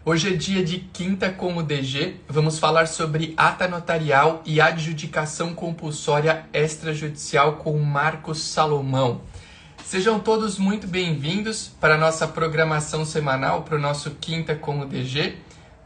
Hoje é dia de Quinta com o DG. Vamos falar sobre ata notarial e adjudicação compulsória extrajudicial com Marcos Salomão. Sejam todos muito bem-vindos para a nossa programação semanal, para o nosso Quinta com o DG.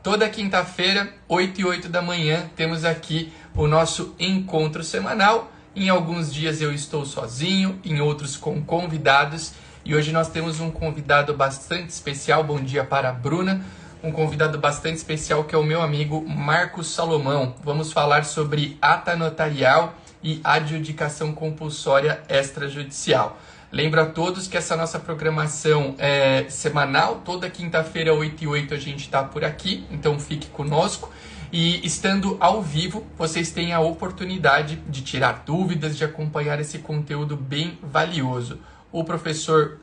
Toda quinta-feira, 8 e 8 da manhã, temos aqui o nosso encontro semanal. Em alguns dias eu estou sozinho, em outros com convidados. E hoje nós temos um convidado bastante especial. Bom dia para a Bruna. Um convidado bastante especial que é o meu amigo Marcos Salomão. Vamos falar sobre ata notarial e adjudicação compulsória extrajudicial. Lembro a todos que essa nossa programação é semanal, toda quinta-feira, 8 e 8, a gente está por aqui, então fique conosco. E estando ao vivo, vocês têm a oportunidade de tirar dúvidas, de acompanhar esse conteúdo bem valioso. O professor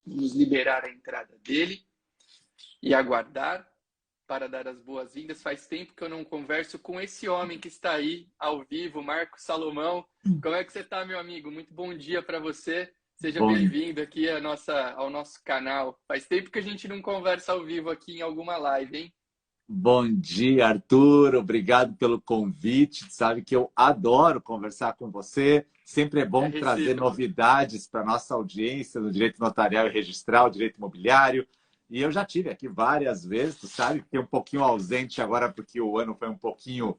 nos liberar a entrada dele e aguardar para dar as boas-vindas. Faz tempo que eu não converso com esse homem que está aí ao vivo, Marcos Salomão. Como é que você está, meu amigo? Muito bom dia para você. Seja bem-vindo aqui ao nosso canal. Faz tempo que a gente não conversa ao vivo aqui em alguma live, hein? Bom dia, Arthur. Obrigado pelo convite. Sabe que eu adoro conversar com você. Sempre é bom trazer novidades para a nossa audiência no direito notarial e registral, direito imobiliário. E eu já tive aqui várias vezes, tu sabe, fiquei um pouquinho ausente agora porque o ano foi um pouquinho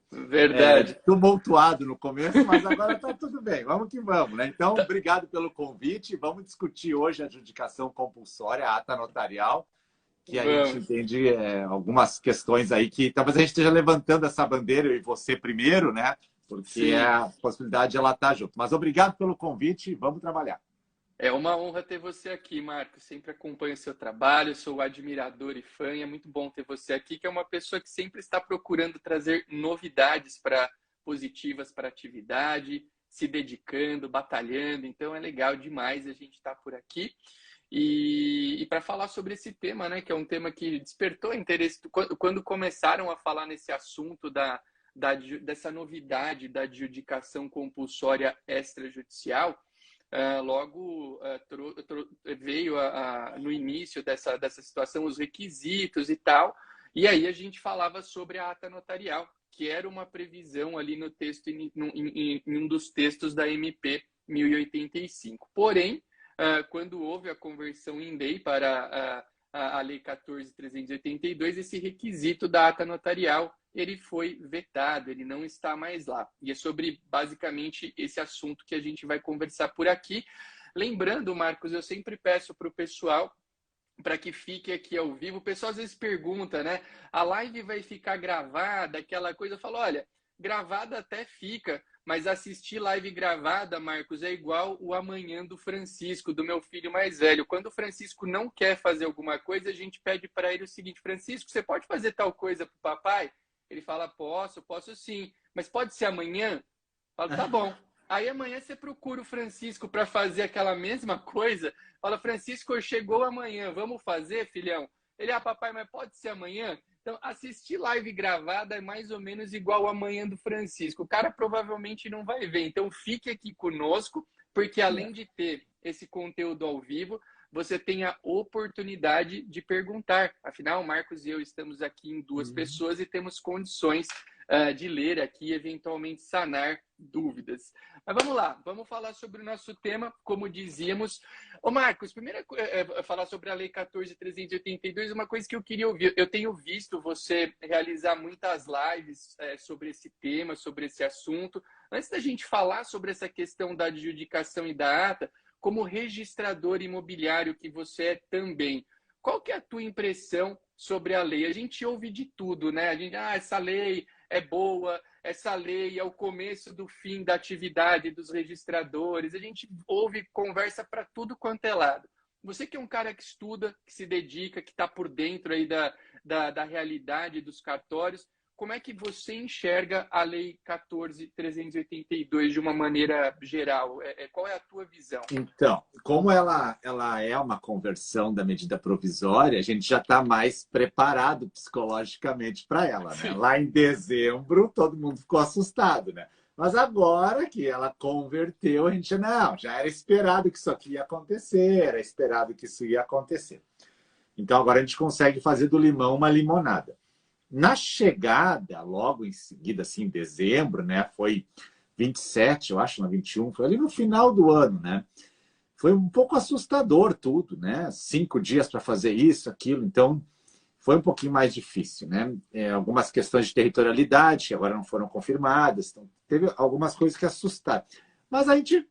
tumultuado no começo, mas agora está tudo bem, vamos que vamos, né? Então, obrigado pelo convite. Vamos discutir hoje a adjudicação compulsória, a ata notarial, que a gente entende algumas questões aí que talvez a gente esteja levantando essa bandeira, eu e você primeiro, né? Porque a possibilidade de ela estar junto. Mas obrigado pelo convite, vamos trabalhar. É uma honra ter você aqui, Marcos. Sempre acompanho o seu trabalho, sou admirador e fã. E é muito bom ter você aqui, que é uma pessoa que sempre está procurando trazer novidades positivas para a atividade, se dedicando, batalhando. Então é legal demais a gente estar por aqui. E para falar sobre esse tema, né, que é um tema que despertou interesse quando começaram a falar nesse assunto dessa novidade da adjudicação compulsória extrajudicial. Logo veio no início dessa situação os requisitos e tal, e aí a gente falava sobre a ata notarial, que era uma previsão ali no texto, em um dos textos da MP 1085. Porém, quando houve a conversão em lei para a Lei 14.382, esse requisito da ata notarial ele foi vetado, ele não está mais lá. E é sobre, basicamente, esse assunto que a gente vai conversar por aqui. Lembrando, Marcos, eu sempre peço para o pessoal, para que fique aqui ao vivo, o pessoal às vezes pergunta, né? A live vai ficar gravada, aquela coisa. Eu falo, olha, gravada até fica, mas assistir live gravada, Marcos, é igual o amanhã do Francisco, do meu filho mais velho. Quando o Francisco não quer fazer alguma coisa, a gente pede para ele o seguinte: Francisco, você pode fazer tal coisa para o papai? Ele fala, posso sim, mas pode ser amanhã? Eu falo, tá bom. Aí amanhã você procura o Francisco para fazer aquela mesma coisa. Fala, Francisco, chegou amanhã, vamos fazer, filhão? Ele, papai, mas pode ser amanhã? Então, assistir live gravada é mais ou menos igual amanhã do Francisco. O cara provavelmente não vai ver. Então, fique aqui conosco, porque além de ter esse conteúdo ao vivo, você tem a oportunidade de perguntar. Afinal, o Marcos e eu estamos aqui em duas pessoas e temos condições de ler aqui e eventualmente sanar dúvidas. Mas vamos lá, vamos falar sobre o nosso tema, como dizíamos. Ô Marcos, primeiro falar sobre a Lei 14.382, uma coisa que eu queria ouvir. Eu tenho visto você realizar muitas lives sobre esse tema, sobre esse assunto. Antes da gente falar sobre essa questão da adjudicação e da ata, como registrador imobiliário que você é também, qual que é a tua impressão sobre a lei? A gente ouve de tudo, né? A gente, essa lei é boa, essa lei é o começo do fim da atividade dos registradores. A gente ouve conversa para tudo quanto é lado. Você que é um cara que estuda, que se dedica, que está por dentro aí da realidade dos cartórios, como é que você enxerga a Lei 14.382 de uma maneira geral? Qual é a tua visão? Então, como ela é uma conversão da medida provisória, a gente já está mais preparado psicologicamente para ela, né? Lá em dezembro, todo mundo ficou assustado, né? Mas agora que ela converteu, a gente já era esperado que isso aqui ia acontecer, era esperado que isso ia acontecer. Então, agora a gente consegue fazer do limão uma limonada. Na chegada, logo em seguida, assim, em dezembro, né? Foi 27, eu acho, não, 21, foi ali no final do ano, né? Foi um pouco assustador tudo, né? 5 dias para fazer isso, aquilo, então foi um pouquinho mais difícil, né? Algumas questões de territorialidade que agora não foram confirmadas, então teve algumas coisas que assustaram. Mas a gente,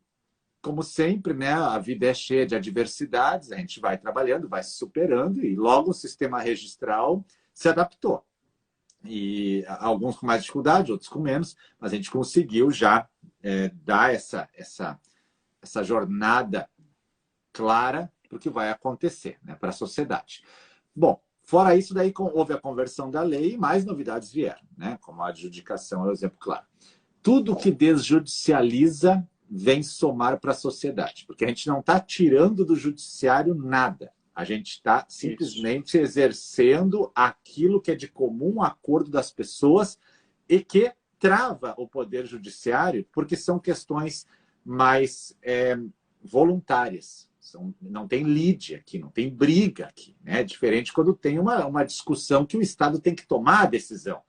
como sempre, né? A vida é cheia de adversidades, a gente vai trabalhando, vai se superando e logo o sistema registral se adaptou. E alguns com mais dificuldade, outros com menos, mas a gente conseguiu já dar essa jornada clara do que vai acontecer, né, para a sociedade. Bom, fora isso, daí houve a conversão da lei e mais novidades vieram, né, como a adjudicação é o exemplo claro. Tudo que desjudicializa vem somar para a sociedade, porque a gente não está tirando do judiciário nada. A gente está simplesmente exercendo aquilo que é de comum acordo das pessoas e que trava o poder judiciário, porque são questões mais voluntárias. Não tem lide aqui, não tem briga aqui. Né? Diferente quando tem uma discussão que o Estado tem que tomar a decisão.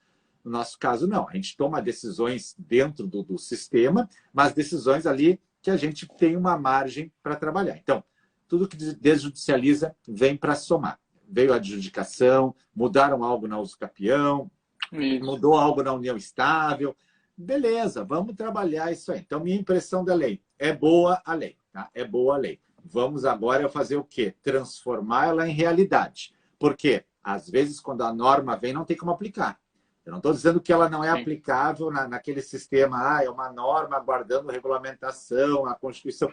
No nosso caso, não. A gente toma decisões dentro do sistema, mas decisões ali que a gente tem uma margem para trabalhar. Então, tudo que desjudicializa vem para somar. Veio a adjudicação, mudaram algo na usucapião, mudou algo na união estável. Beleza, vamos trabalhar isso aí. Então, minha impressão da lei é boa a lei. Tá? É boa a lei. Vamos agora fazer o quê? Transformar ela em realidade. Porque, às vezes, quando a norma vem, não tem como aplicar. Eu não estou dizendo que ela não é aplicável naquele sistema, é uma norma guardando regulamentação, a Constituição.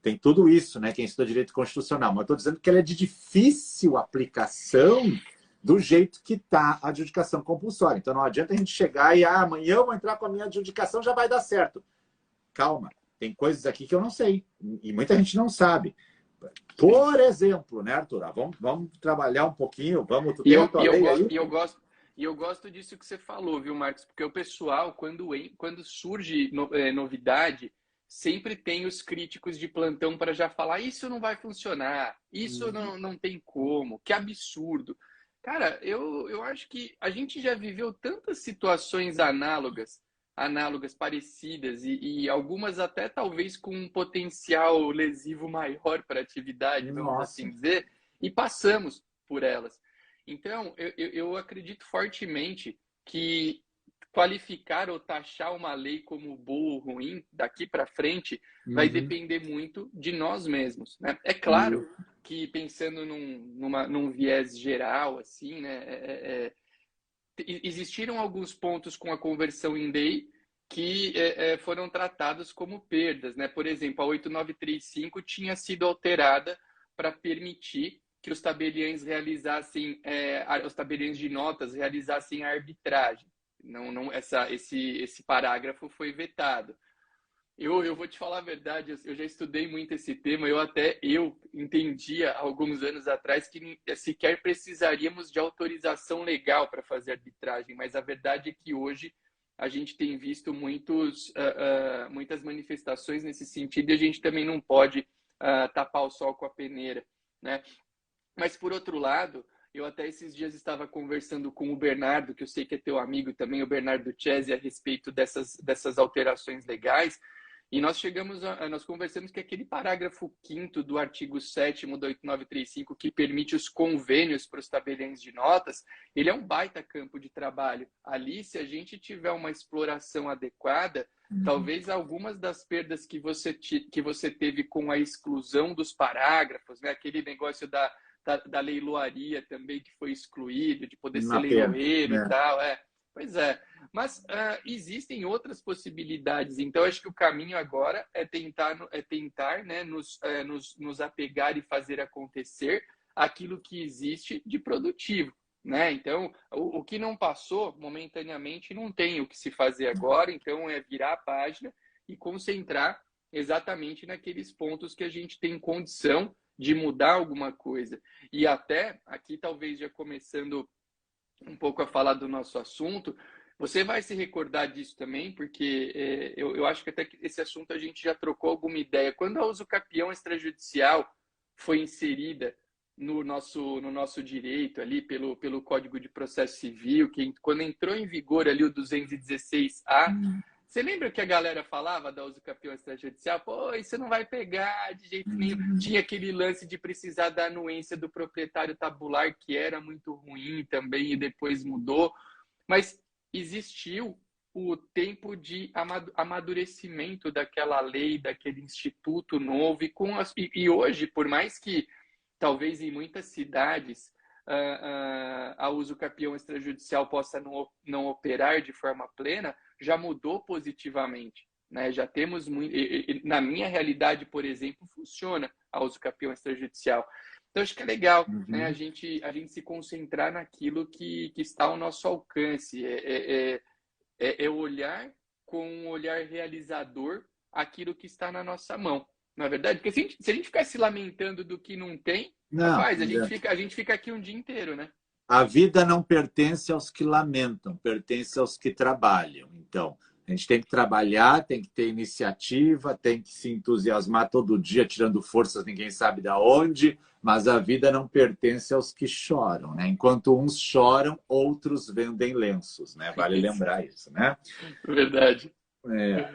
Tem tudo isso, né? Quem estuda direito constitucional. Mas eu estou dizendo que ela é de difícil aplicação do jeito que está a adjudicação compulsória. Então não adianta a gente chegar e amanhã eu vou entrar com a minha adjudicação, já vai dar certo. Calma, tem coisas aqui que eu não sei. E muita gente não sabe. Por exemplo, né, Arthur? Vamos trabalhar um pouquinho, vamos... E eu gosto disso que você falou, viu, Marcos? Porque o pessoal, quando surge novidade, sempre tem os críticos de plantão para já falar isso não vai funcionar, isso não tem como, que absurdo. Cara, eu acho que a gente já viveu tantas situações análogas, parecidas, e algumas até talvez com um potencial lesivo maior para a atividade, vamos assim dizer, e passamos por elas. Então, eu acredito fortemente que qualificar ou taxar uma lei como boa ou ruim daqui para frente vai depender muito de nós mesmos, né? É claro que pensando num viés geral, assim, né? Existiram alguns pontos com a conversão em lei que foram tratados como perdas, né? Por exemplo, a 8935 tinha sido alterada para permitir que os tabeliães realizassem, os tabeliães de notas realizassem a arbitragem. Esse parágrafo foi vetado. Eu vou te falar a verdade, eu já estudei muito esse tema, eu entendia alguns anos atrás que sequer precisaríamos de autorização legal para fazer arbitragem, mas a verdade é que hoje a gente tem visto muitas manifestações nesse sentido e a gente também não pode tapar o sol com a peneira, né? Mas, por outro lado, eu até esses dias estava conversando com o Bernardo, que eu sei que é teu amigo também, o Bernardo Chesi, a respeito dessas alterações legais. E nós conversamos que aquele parágrafo 5º do artigo 7º da 8935, que permite os convênios para os tabeliões de notas, ele é um baita campo de trabalho. Ali, se a gente tiver uma exploração adequada, talvez algumas das perdas que você teve com a exclusão dos parágrafos, né? Aquele negócio da leiloaria também que foi excluído, de poder ser leiloeiro e tal. Pois é. Mas existem outras possibilidades. Então, acho que o caminho agora é tentar né, nos apegar e fazer acontecer aquilo que existe de produtivo. Né? Então, o que não passou, momentaneamente, não tem o que se fazer agora. Então, é virar a página e concentrar exatamente naqueles pontos que a gente tem condição de mudar alguma coisa. E até, aqui talvez já começando um pouco a falar do nosso assunto, você vai se recordar disso também, porque eu acho que até que esse assunto a gente já trocou alguma ideia. Quando a usucapião extrajudicial foi inserida no nosso direito ali, pelo Código de Processo Civil, que quando entrou em vigor ali o 216A, você lembra que a galera falava da usucapião extrajudicial? Pô, isso não vai pegar de jeito nenhum. Tinha aquele lance de precisar da anuência do proprietário tabular, que era muito ruim também e depois mudou. Mas existiu o tempo de amadurecimento daquela lei, daquele instituto novo. E hoje, por mais que talvez em muitas cidades a usucapião extrajudicial possa não operar de forma plena, já mudou positivamente, né? Já temos muito, na minha realidade, por exemplo, funciona a usucapião extrajudicial. Então acho que é legal, né? A gente se concentrar naquilo que está ao nosso alcance, olhar com um olhar realizador aquilo que está na nossa mão, na verdade, porque se a gente ficar se lamentando do que não tem, rapaz, a gente fica aqui um dia inteiro, né? A vida não pertence aos que lamentam, pertence aos que trabalham. Então, a gente tem que trabalhar, tem que ter iniciativa, tem que se entusiasmar todo dia, tirando forças, ninguém sabe de onde, mas a vida não pertence aos que choram, né? Enquanto uns choram, outros vendem lenços, né? Vale lembrar isso, né? Verdade.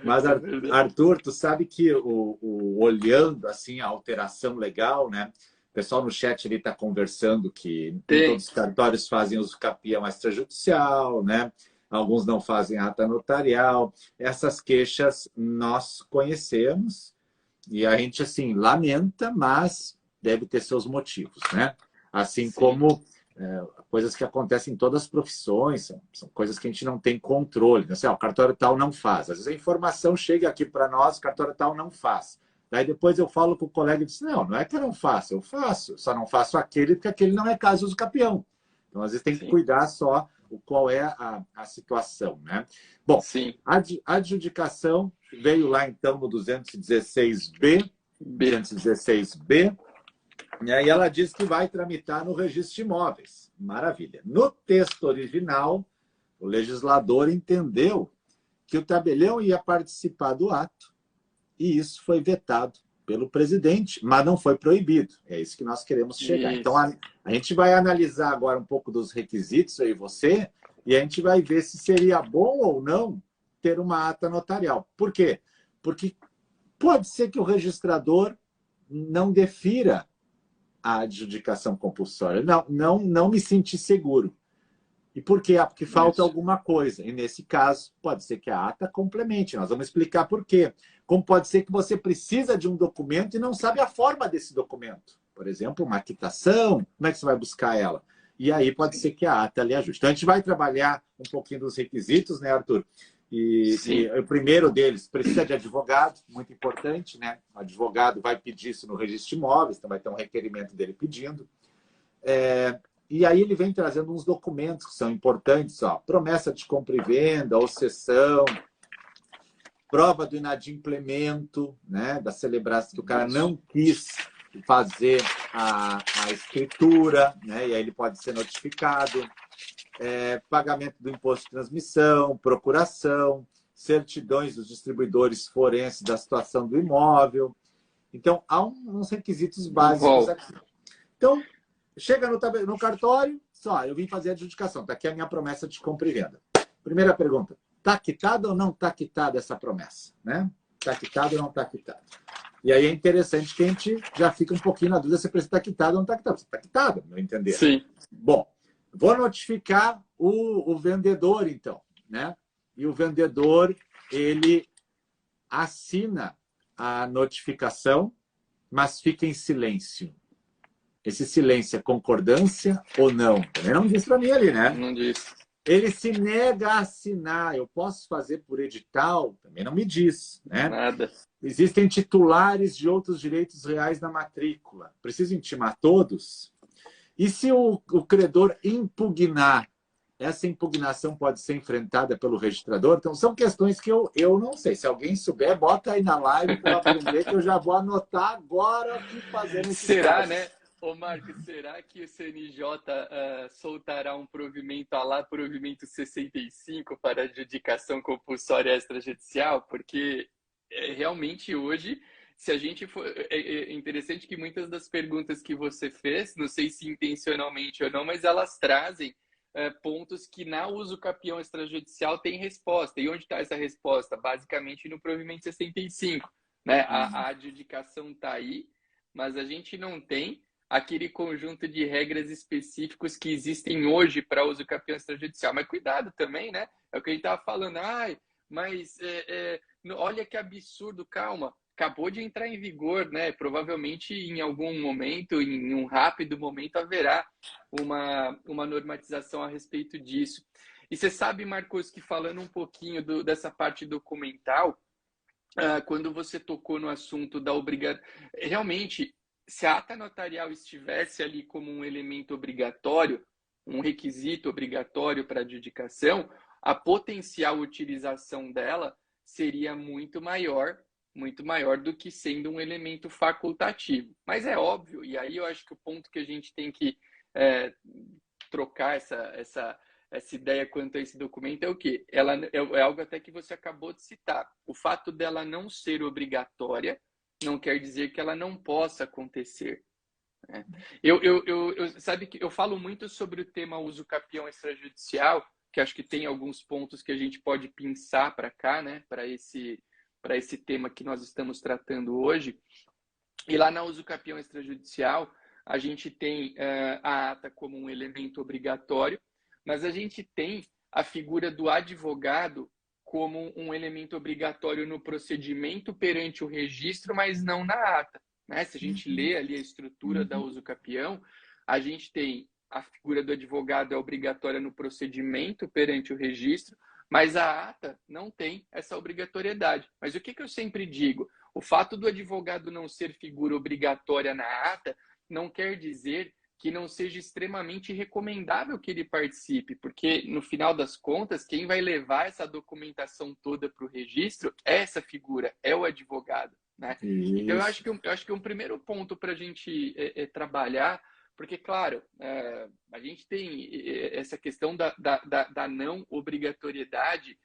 Mas, Arthur, tu sabe que olhando assim a alteração legal, né? O pessoal no chat ali está conversando que todos os cartórios fazem usucapião extrajudicial, né? Alguns não fazem ata notarial. Essas queixas nós conhecemos e a gente assim lamenta, mas deve ter seus motivos, né? Assim como coisas que acontecem em todas as profissões, são coisas que a gente não tem controle. Assim, o cartório tal não faz. Às vezes a informação chega aqui para nós, o cartório tal não faz. Daí depois eu falo com o colega e diz, não é que eu não faço, eu faço. Só não faço aquele porque aquele não é caso usucapião. Então, às vezes tem que cuidar só qual é a situação, né? Bom, a adjudicação veio lá, então, no 216B, e aí ela diz que vai tramitar no registro de imóveis. Maravilha. No texto original, o legislador entendeu que o tabelião ia participar do ato e isso foi vetado pelo presidente, mas não foi proibido. É isso que nós queremos chegar. Isso. Então, a gente vai analisar agora um pouco dos requisitos, eu e você, e a gente vai ver se seria bom ou não ter uma ata notarial. Por quê? Porque pode ser que o registrador não defira a adjudicação compulsória. Não me senti seguro. E por quê? Porque falta alguma coisa. E nesse caso, pode ser que a ata complemente. Nós vamos explicar por quê. Como pode ser que você precisa de um documento e não sabe a forma desse documento. Por exemplo, uma quitação, como é que você vai buscar ela? E aí pode ser que a ata lhe ajude. Então, a gente vai trabalhar um pouquinho dos requisitos, né, Arthur? E o primeiro deles precisa de advogado, muito importante, né? O advogado vai pedir isso no registro de imóveis, então vai ter um requerimento dele pedindo. E aí ele vem trazendo uns documentos que são importantes, ó, promessa de compra e venda, ou cessão, prova do inadimplemento, né, da celebração que o cara não quis fazer a escritura, né, e aí ele pode ser notificado, pagamento do imposto de transmissão, procuração, certidões dos distribuidores forenses da situação do imóvel. Então, há uns requisitos básicos aqui. Então, chega no cartório, só, eu vim fazer a adjudicação. Está aqui a minha promessa de compra e venda. Primeira pergunta, está quitada ou não está quitada essa promessa? Né? Está quitada ou não está quitada? E aí é interessante que a gente já fica um pouquinho na dúvida se precisa estar quitada ou não está quitada. Está quitada, no meu entender. Sim. Bom, vou notificar o vendedor, então. Né? E o vendedor, ele assina a notificação, mas fica em silêncio. Esse silêncio é concordância ou não? Também não diz para mim ali, né? Não diz. Ele se nega a assinar. Eu posso fazer por edital? Também não me diz, né? Nada. Existem titulares de outros direitos reais na matrícula. Preciso intimar todos? E se o credor impugnar? Essa impugnação pode ser enfrentada pelo registrador? Então, são questões que eu não sei. Se alguém souber, bota aí na live para eu aprender, que eu já vou anotar agora o que fazer nesse Será, caso. né? Ô, Marcos, será que o CNJ soltará um provimento à lá provimento 65 para adjudicação compulsória extrajudicial? Porque realmente hoje se a gente for... É interessante que muitas das perguntas que você fez, não sei se intencionalmente ou não, mas elas trazem pontos que na uso capião extrajudicial tem resposta. E onde está essa resposta? Basicamente no provimento 65. Né? A adjudicação está aí, mas a gente não tem aquele conjunto de regras específicos que existem hoje para uso capião extrajudicial. Mas cuidado também, né? É o que a gente estava falando. Ai, mas olha que absurdo, calma. Acabou de entrar em vigor, né? Provavelmente em algum momento, em um rápido momento, haverá uma normatização a respeito disso. E você sabe, Marcos, que falando um pouquinho dessa parte documental, quando você tocou no assunto da obrigação... Realmente, se a ata notarial estivesse ali como um elemento obrigatório, um requisito obrigatório para adjudicação, a potencial utilização dela seria muito maior do que sendo um elemento facultativo. Mas é óbvio, e aí eu acho que o ponto que a gente tem que trocar essa ideia quanto a esse documento é o quê? Ela é algo até que você acabou de citar. O fato dela não ser obrigatória não quer dizer que ela não possa acontecer. Né? Sabe que eu falo muito sobre o tema uso capião extrajudicial, que acho que tem alguns pontos que a gente pode pensar para cá, né? Para esse tema que nós estamos tratando hoje. E lá na uso capião extrajudicial, a gente tem a ata como um elemento obrigatório, mas a gente tem a figura do advogado como um elemento obrigatório no procedimento perante o registro, mas não na ata. Né? Se a gente lê ali a estrutura da uso capião, a gente tem a figura do advogado é obrigatória no procedimento perante o registro, mas a ata não tem essa obrigatoriedade. Mas o que eu sempre digo? O fato do advogado não ser figura obrigatória na ata não quer dizer que não seja extremamente recomendável que ele participe, porque, no final das contas, quem vai levar essa documentação toda para o registro é essa figura, é o advogado. Né? Então, eu acho que um primeiro ponto para a gente trabalhar, porque, claro, a gente tem essa questão da não obrigatoriedade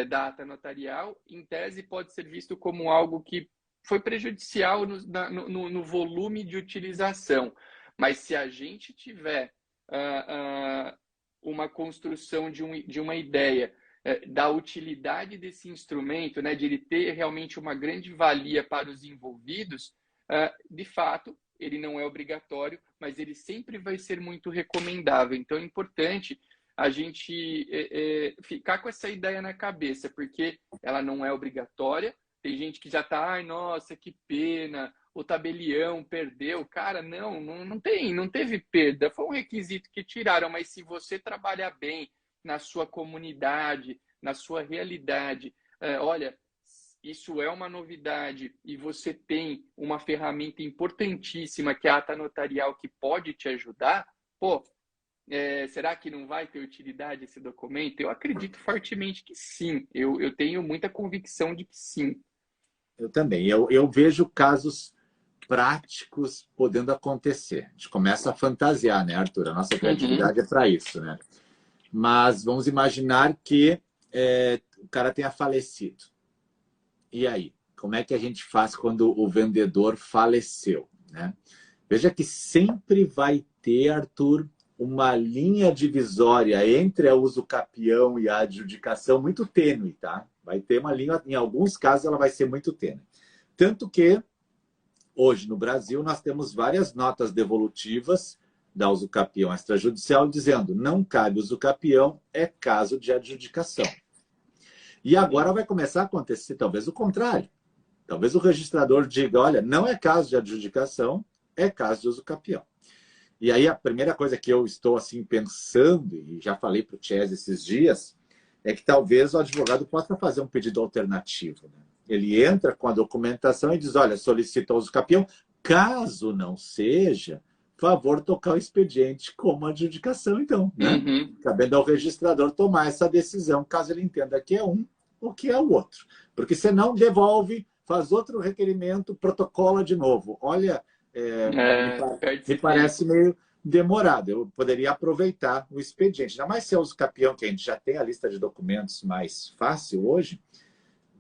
da ata notarial, em tese pode ser visto como algo que foi prejudicial no volume de utilização. Mas se a gente tiver uma construção de uma ideia da utilidade desse instrumento, né, de ele ter realmente uma grande valia para os envolvidos, de fato, ele não é obrigatório, mas ele sempre vai ser muito recomendável. Então, é importante a gente ficar com essa ideia na cabeça, porque ela não é obrigatória. Tem gente que já está, ai, nossa, que pena, o tabelião perdeu. Cara, não teve perda. Foi um requisito que tiraram, mas se você trabalhar bem na sua comunidade, na sua realidade, olha, isso é uma novidade e você tem uma ferramenta importantíssima que é a ata notarial que pode te ajudar, pô, será que não vai ter utilidade esse documento? Eu acredito fortemente que sim. Eu tenho muita convicção de que sim. Eu também. Eu vejo casos práticos podendo acontecer. A gente começa a fantasiar, né, Arthur? A nossa criatividade é para isso, né? Mas vamos imaginar que o cara tenha falecido. E aí? Como é que a gente faz quando o vendedor faleceu? Né? Veja que sempre vai ter, Arthur, uma linha divisória entre o uso capião e a adjudicação muito tênue, tá? Vai ter uma linha, em alguns casos ela vai ser muito tênue. Tanto que, hoje no Brasil, nós temos várias notas devolutivas da uso capião extrajudicial dizendo não cabe uso capião, é caso de adjudicação. E agora vai começar a acontecer talvez o contrário. Talvez o registrador diga, olha, não é caso de adjudicação, é caso de uso capião. E aí a primeira coisa que eu estou assim pensando, e já falei para o Chess esses dias, é que talvez o advogado possa fazer um pedido alternativo. Né? Ele entra com a documentação e diz, olha, solicita o uso capião. Caso não seja, favor tocar o expediente como adjudicação, então. Né? Cabendo ao registrador tomar essa decisão, caso ele entenda que é um ou que é o outro. Porque senão devolve, faz outro requerimento, protocola de novo. Olha, me parece meio demorado. Eu poderia aproveitar o expediente. Ainda mais se é uso capião, que a gente já tem a lista de documentos mais fácil hoje,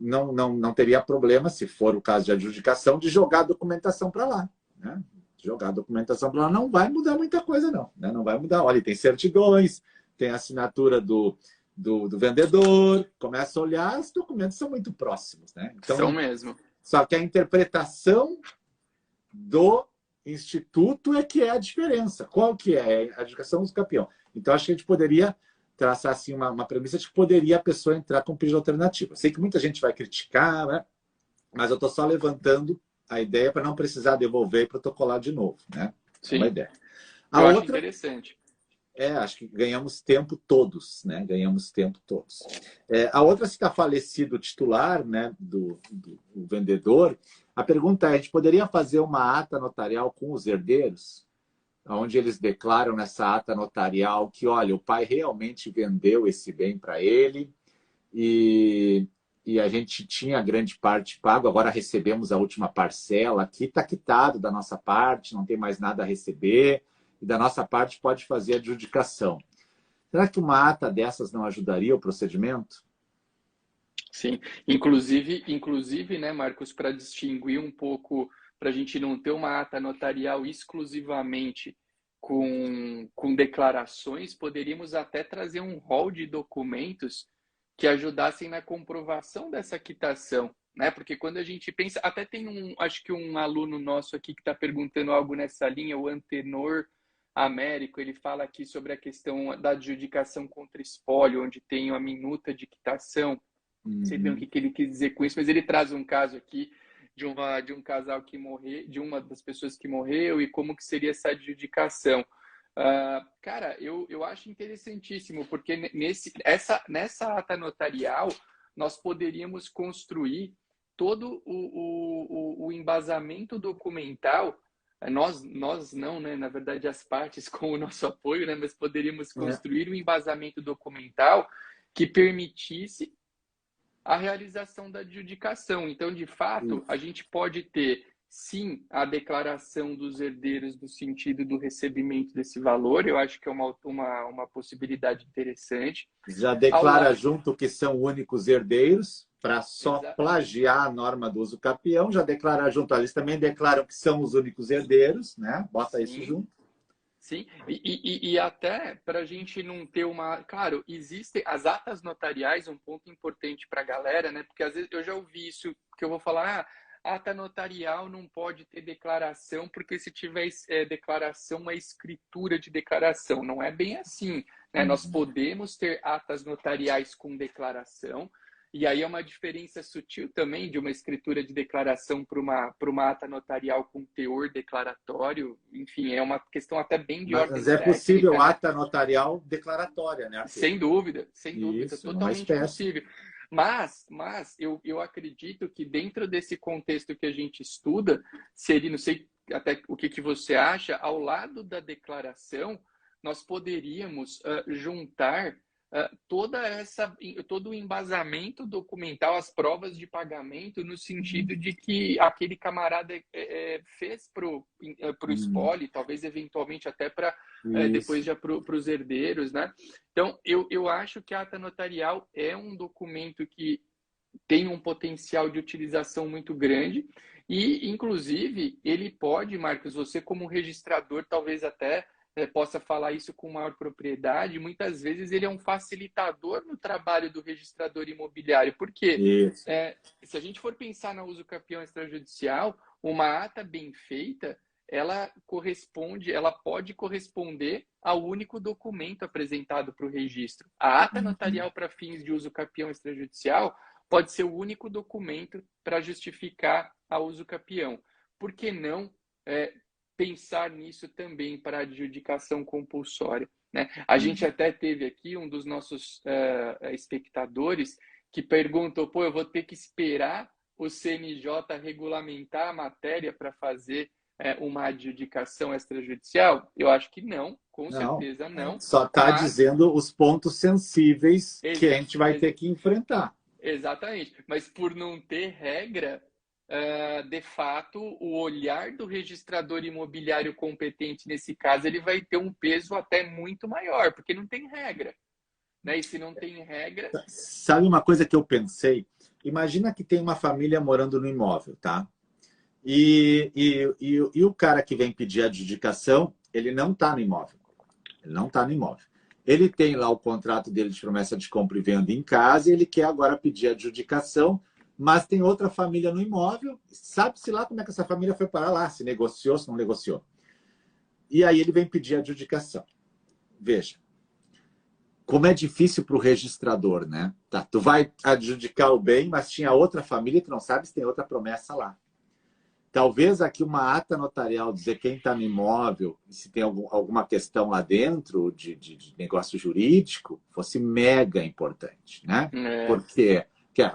não teria problema, se for o caso de adjudicação, de jogar a documentação para lá. Né? Jogar a documentação para lá não vai mudar muita coisa, não. Né? Não vai mudar. Olha, tem certidões, tem assinatura do vendedor, começa a olhar, os documentos são muito próximos. Né? Então, São mesmo. só que a interpretação do instituto é que é a diferença. Qual que é? A adjudicação do campeão. Então, acho que a gente poderia traçar assim, uma premissa de que poderia a pessoa entrar com pedido alternativo. Sei que muita gente vai criticar, né? Mas eu estou só levantando a ideia para não precisar devolver e protocolar de novo. Né? Sim. É uma ideia. Eu acho interessante. Acho que ganhamos tempo todos, né? Ganhamos tempo todos. A outra, se está falecido o titular, né, do vendedor, a pergunta é, a gente poderia fazer uma ata notarial com os herdeiros, onde eles declaram nessa ata notarial que, olha, o pai realmente vendeu esse bem para ele e a gente tinha grande parte pago, agora recebemos a última parcela, aqui está quitado da nossa parte, não tem mais nada a receber, e da nossa parte pode fazer a adjudicação. Será que uma ata dessas não ajudaria o procedimento? Sim, inclusive, né, Marcos, para distinguir um pouco, para a gente não ter uma ata notarial exclusivamente com declarações, poderíamos até trazer um rol de documentos que ajudassem na comprovação dessa quitação, né? Porque quando a gente pensa, até tem acho que um aluno nosso aqui que está perguntando algo nessa linha, o Antenor Américo, ele fala aqui sobre a questão da adjudicação contra espólio, onde tem a minuta de quitação. Não sei bem o que ele quis dizer com isso, mas ele traz um caso aqui de um casal que morreu, de uma das pessoas que morreu e como que seria essa adjudicação. Cara, eu acho interessantíssimo, porque nessa ata notarial nós poderíamos construir todo o embasamento documental. Nós não, né? Na verdade, as partes com o nosso apoio, né? Mas poderíamos construir um embasamento documental que permitisse a realização da adjudicação. Então, de fato, a gente pode ter, sim, a declaração dos herdeiros no sentido do recebimento desse valor. Eu acho que é uma possibilidade interessante. Já declara junto que são únicos herdeiros, para só plagiar a norma do uso capião, já declara junto, eles também declaram que são os únicos herdeiros, né? Bota isso junto. Sim, e até para a gente não ter uma... Claro, existem as atas notariais, um ponto importante para a galera, né? Porque às vezes eu já ouvi isso, que eu vou falar, ata notarial não pode ter declaração, porque se tiver declaração, é escritura de declaração. Não é bem assim, né? Nós podemos ter atas notariais com declaração, e aí é uma diferença sutil também de uma escritura de declaração para uma ata notarial com teor declaratório. Enfim, é uma questão até bem de ordem técnica. Mas é possível ata notarial declaratória, né, Arthur? Sem dúvida, Isso, totalmente possível. Mas eu acredito que dentro desse contexto que a gente estuda, seria, não sei até o que você acha, ao lado da declaração, nós poderíamos juntar todo o embasamento documental, as provas de pagamento, no sentido de que aquele camarada fez para o espólio, talvez eventualmente até para depois já para os herdeiros, né? Então, eu acho que a ata notarial é um documento que tem um potencial de utilização muito grande e, inclusive, ele pode, Marcos, você como registrador, talvez até possa falar isso com maior propriedade, muitas vezes ele é um facilitador no trabalho do registrador imobiliário, porque se a gente for pensar no uso capião extrajudicial, uma ata bem feita, ela pode corresponder ao único documento apresentado para o registro. A ata notarial para fins de uso capião extrajudicial pode ser o único documento para justificar a uso capião. Por que não pensar nisso também para a adjudicação compulsória, né? A gente até teve aqui um dos nossos espectadores que perguntou, eu vou ter que esperar o CNJ regulamentar a matéria para fazer uma adjudicação extrajudicial? Eu acho que não, com certeza não. Só está dizendo os pontos sensíveis que a gente vai ter que enfrentar. Exatamente, mas por não ter regra, de fato, o olhar do registrador imobiliário competente nesse caso, ele vai ter um peso até muito maior, porque não tem regra. né? E se não tem regra... Sabe uma coisa que eu pensei? Imagina que tem uma família morando no imóvel, tá? E o cara que vem pedir adjudicação, ele não está no imóvel. Ele não está no imóvel. Ele tem lá o contrato dele de promessa de compra e venda em casa e ele quer agora pedir adjudicação, mas tem outra família no imóvel. Sabe-se lá como é que essa família foi parar lá, se negociou, se não negociou. E aí ele vem pedir adjudicação. Veja, como é difícil para o registrador, né? Tá, tu vai adjudicar o bem, mas tinha outra família que não sabe se tem outra promessa lá. Talvez aqui uma ata notarial dizer quem está no imóvel, se tem alguma questão lá dentro de negócio jurídico, fosse mega importante, né? Por quê?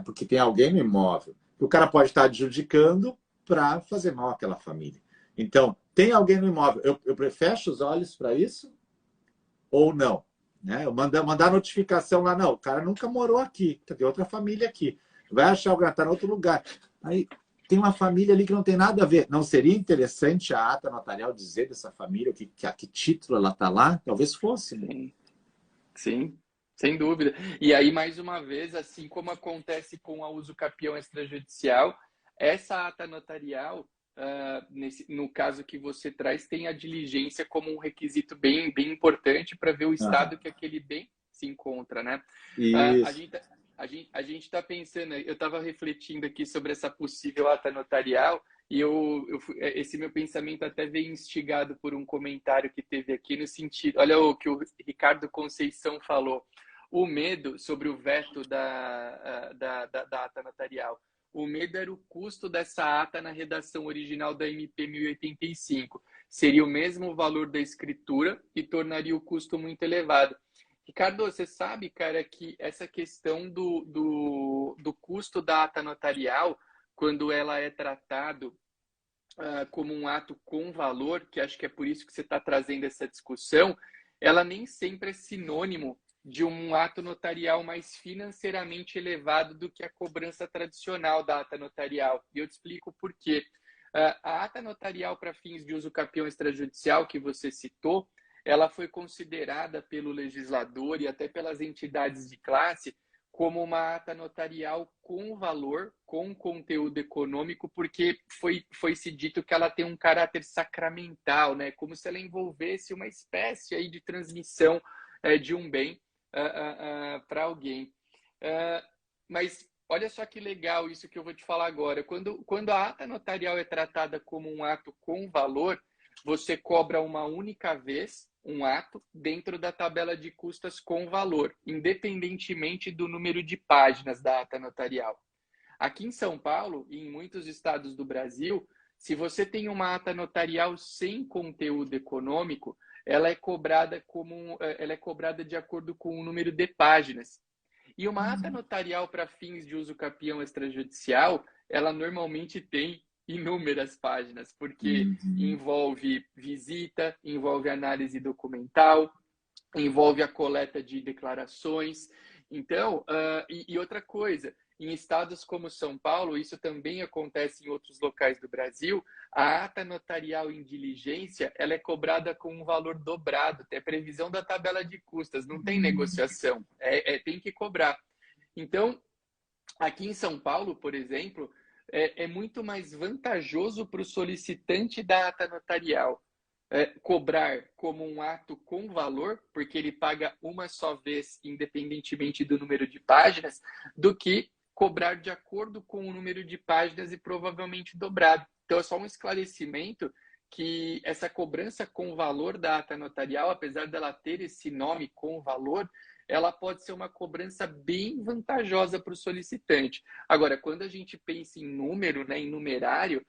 Porque tem alguém no imóvel que o cara pode estar adjudicando para fazer mal àquela família. Então, tem alguém no imóvel, eu fecho os olhos para isso ou não? Né? Eu mandar notificação lá, não, o cara nunca morou aqui, tem outra família aqui. Vai achar o cara está em outro lugar. Aí tem uma família ali que não tem nada a ver. Não seria interessante a ata notarial dizer dessa família a que título ela está lá? Talvez fosse. Né? Sim, sim, sem dúvida. E aí, mais uma vez, assim como acontece com a uso capião extrajudicial, essa ata notarial, no caso que você traz, tem a diligência como um requisito bem, bem importante para ver o estado que aquele bem se encontra, né? Isso. A gente está pensando, eu estava refletindo aqui sobre essa possível ata notarial e esse meu pensamento até veio instigado por um comentário que teve aqui no sentido, olha o que o Ricardo Conceição falou, o medo sobre o veto da ata notarial. O medo era o custo dessa ata na redação original da MP 1085. Seria o mesmo valor da escritura e tornaria o custo muito elevado. Ricardo, você sabe, cara, que essa questão do custo da ata notarial, quando ela é tratado como um ato com valor, que acho que é por isso que você está trazendo essa discussão, ela nem sempre é sinônimo de um ato notarial mais financeiramente elevado do que a cobrança tradicional da ata notarial. E eu te explico por quê. A ata notarial para fins de uso capião extrajudicial, que você citou, ela foi considerada pelo legislador e até pelas entidades de classe como uma ata notarial com valor, com conteúdo econômico, porque foi-se dito que ela tem um caráter sacramental, né? Como se ela envolvesse uma espécie aí de transmissão de um bem para alguém. Mas olha só que legal isso que eu vou te falar agora. Quando a ata notarial é tratada como um ato com valor, você cobra uma única vez um ato dentro da tabela de custas com valor, independentemente do número de páginas da ata notarial. Aqui em São Paulo e em muitos estados do Brasil, se você tem uma ata notarial sem conteúdo econômico, ela é cobrada de acordo com o número de páginas. E uma ata notarial para fins de uso capião extrajudicial, ela normalmente tem inúmeras páginas, porque envolve visita, envolve análise documental, envolve a coleta de declarações. Então, e outra coisa, em estados como São Paulo, isso também acontece em outros locais do Brasil, a ata notarial em diligência, ela é cobrada com um valor dobrado, é previsão da tabela de custas, não tem negociação, tem que cobrar. Então, aqui em São Paulo, por exemplo, é muito mais vantajoso para o solicitante da ata notarial cobrar como um ato com valor, porque ele paga uma só vez, independentemente do número de páginas, do que cobrar de acordo com o número de páginas e provavelmente dobrado. Então, é só um esclarecimento que essa cobrança com valor da ata notarial, apesar dela ter esse nome com valor, ela pode ser uma cobrança bem vantajosa para o solicitante. Agora, quando a gente pensa em número, né, em numerário,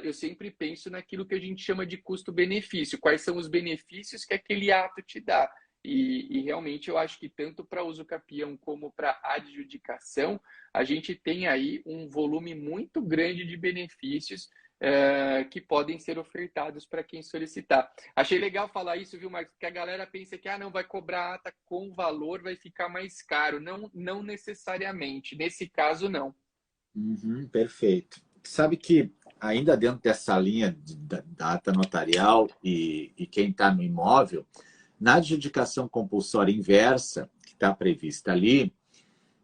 eu sempre penso naquilo que a gente chama de custo-benefício. Quais são os benefícios que aquele ato te dá? E realmente eu acho que tanto para uso capião como para adjudicação, a gente tem aí um volume muito grande de benefícios que podem ser ofertados para quem solicitar. Achei legal falar isso, viu, Marcos? Porque a galera pensa que não vai cobrar ata com valor, vai ficar mais caro. Não necessariamente. Nesse caso, não. Perfeito. Sabe que ainda dentro dessa linha da ata notarial e quem está no imóvel, na adjudicação compulsória inversa, que está prevista ali,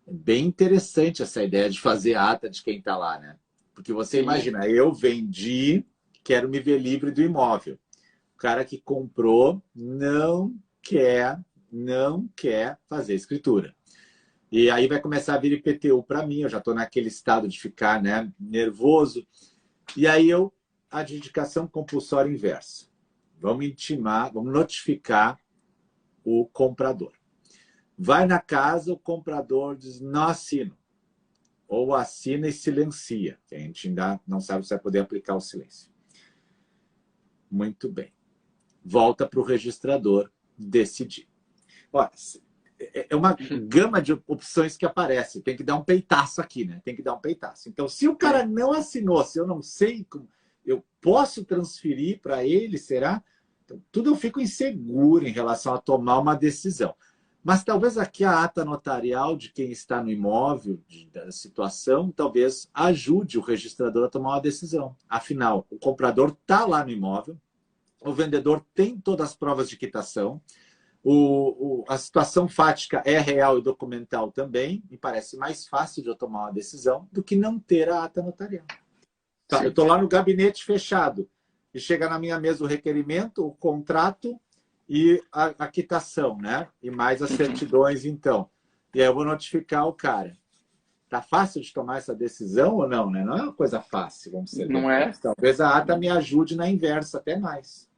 é bem interessante essa ideia de fazer ata de quem está lá, né? Porque você Sim, imagina, eu vendi, quero me ver livre do imóvel. O cara que comprou não quer fazer escritura. E aí vai começar a vir IPTU para mim, eu já estou naquele estado de ficar, né, nervoso. E aí adjudicação compulsória inversa. Vamos intimar, vamos notificar o comprador. Vai na casa, o comprador diz, não assino. Ou assina e silencia, que a gente ainda não sabe se vai poder aplicar o silêncio. Muito bem. Volta para o registrador decidir. Olha, é uma gama de opções que aparece. Tem que dar um peitaço aqui, né? Tem que dar um peitaço. Então, se o cara não assinou, se eu não sei como, eu posso transferir para ele, será? Então, tudo eu fico inseguro em relação a tomar uma decisão. Mas talvez aqui a ata notarial de quem está no imóvel, da situação, talvez ajude o registrador a tomar uma decisão. Afinal, o comprador está lá no imóvel, o vendedor tem todas as provas de quitação, a situação fática é real e documental também, me parece mais fácil de eu tomar uma decisão do que não ter a ata notarial. Tá, eu estou lá no gabinete fechado e chega na minha mesa o requerimento, o contrato e a quitação, né? E mais as certidões, então. E aí eu vou notificar o cara. Tá fácil de tomar essa decisão ou não, né? Não é uma coisa fácil, vamos ser bem não é? claros. Talvez a ata me ajude na inversa, até mais.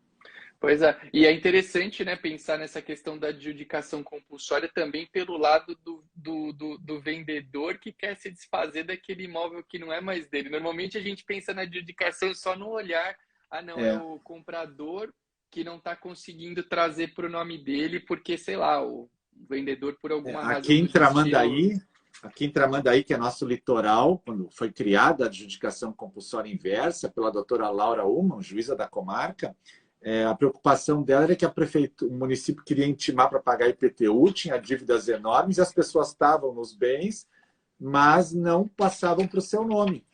Pois é, e é interessante, né, pensar nessa questão da adjudicação compulsória também pelo lado do vendedor que quer se desfazer daquele imóvel que não é mais dele. Normalmente a gente pensa na adjudicação só no olhar, não, é É. o comprador que não está conseguindo trazer para o nome dele porque, sei lá, o vendedor por alguma razão do destino... Aqui em Tramandaí, que é nosso litoral, quando foi criada a adjudicação compulsória inversa pela doutora Laura Ullmann, juíza da comarca, a preocupação dela era que o município queria intimar para pagar IPTU, tinha dívidas enormes, e as pessoas estavam nos bens, mas não passavam para o seu nome.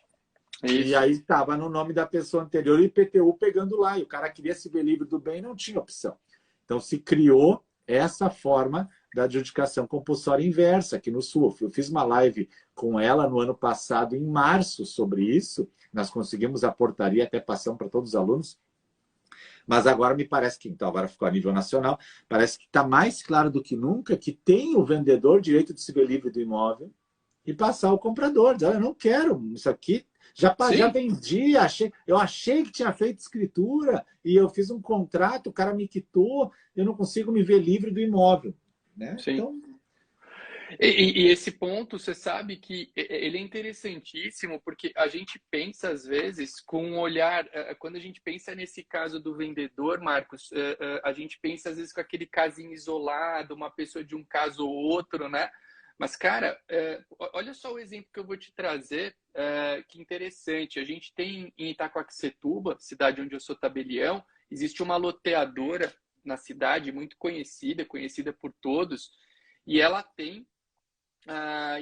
E aí estava no nome da pessoa anterior o IPTU pegando lá, e o cara queria se ver livre do bem e não tinha opção. Então se criou essa forma da adjudicação compulsória inversa aqui no Sul. Eu fiz uma live com ela no ano passado, em março, sobre isso. Nós conseguimos a portaria, até passamos para todos os alunos. Mas agora me parece que, então, agora ficou a nível nacional, parece que está mais claro do que nunca que tem o vendedor direito de se ver livre do imóvel e passar ao comprador. Diz, olha, eu não quero isso aqui. Já vendi, eu achei que tinha feito escritura e eu fiz um contrato, o cara me quitou, eu não consigo me ver livre do imóvel. Né? Sim. Então, E esse ponto, você sabe que ele é interessantíssimo, porque a gente pensa, às vezes, com um olhar... Quando a gente pensa nesse caso do vendedor, Marcos, a gente pensa, às vezes, com aquele casinho isolado, uma pessoa de um caso ou outro, né? Mas, cara, olha só o exemplo que eu vou te trazer, que interessante. A gente tem em Itacoaxetuba, cidade onde eu sou tabelião, existe uma loteadora na cidade muito conhecida por todos, e ela tem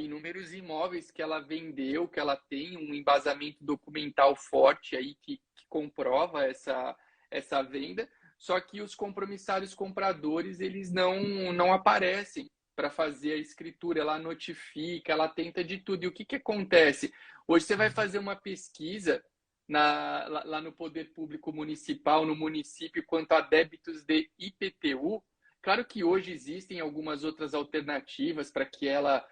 inúmeros imóveis que ela vendeu, que ela tem um embasamento documental forte aí que comprova essa venda, só que os compromissários compradores, eles não aparecem para fazer a escritura, ela notifica, ela tenta de tudo. E o que acontece? Hoje você vai fazer uma pesquisa lá no Poder Público Municipal, no município, quanto a débitos de IPTU. Claro que hoje existem algumas outras alternativas para que ela